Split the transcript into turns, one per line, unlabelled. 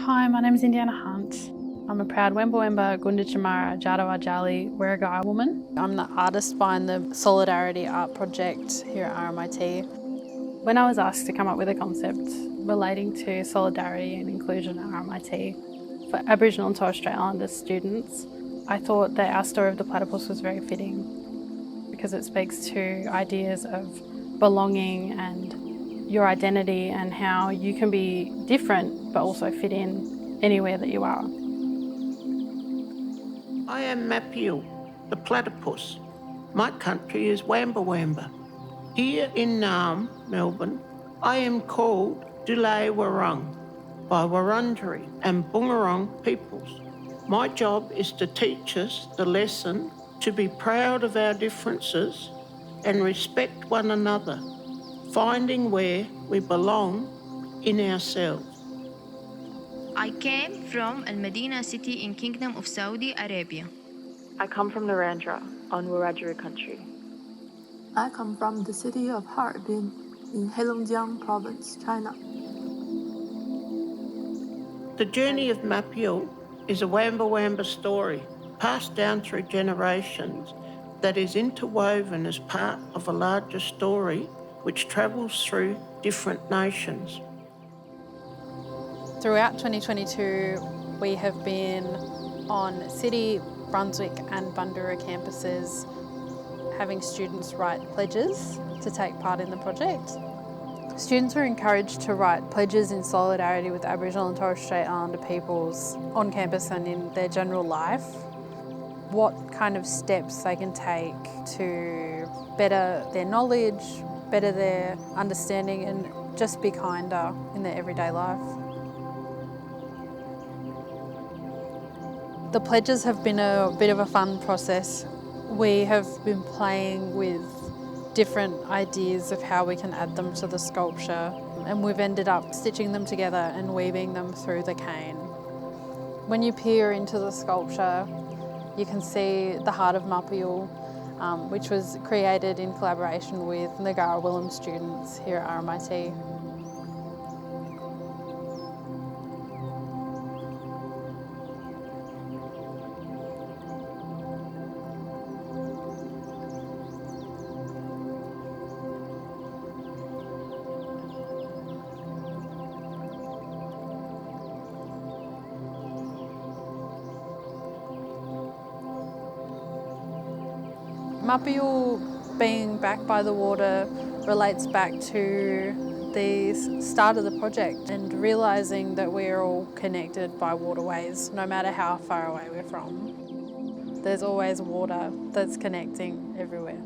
Hi, my name is Indianna Hunt. I'm a proud Wemba Gunditjamara Jadawa Jali Werrigai woman. I'm the artist behind the Solidarity Art Project here at RMIT. When I was asked to come up with a concept relating to solidarity and inclusion at RMIT for Aboriginal and Torres Strait Islander students, I thought that our story of the platypus was very fitting because it speaks to ideas of belonging and your identity and how you can be different but also fit in anywhere that you are.
I am Mapiyal, the platypus. My country is Wemba. Here in Naarm, Melbourne, I am called Dulay Warung by Wurundjeri and Bungarong peoples. My job is to teach us the lesson to be proud of our differences and respect one another, finding where we belong in ourselves.
I came from Al Medina city in Kingdom of Saudi Arabia.
I come from Narendra on Wiradjuri country.
I come from the city of Harbin in Heilongjiang province, China.
The journey of Mapiyal is a Wamba story passed down through generations that is interwoven as part of a larger story which travels through different nations.
Throughout 2022, we have been on City, Brunswick and Bundoora campuses having students write pledges to take part in the project. Students were encouraged to write pledges in solidarity with Aboriginal and Torres Strait Islander peoples on campus and in their general life. What kind of steps they can take to better their knowledge, better their understanding and just be kinder in their everyday life. The pledges have been a bit of a fun process. We have been playing with different ideas of how we can add them to the sculpture, and we've ended up stitching them together and weaving them through the cane. When you peer into the sculpture, you can see the heart of Mapiyal, which was created in collaboration with Ngarara Willim students here at RMIT. Mapiyal being back by the water relates back to the start of the project and realising that we're all connected by waterways, no matter how far away we're from. There's always water that's connecting everywhere.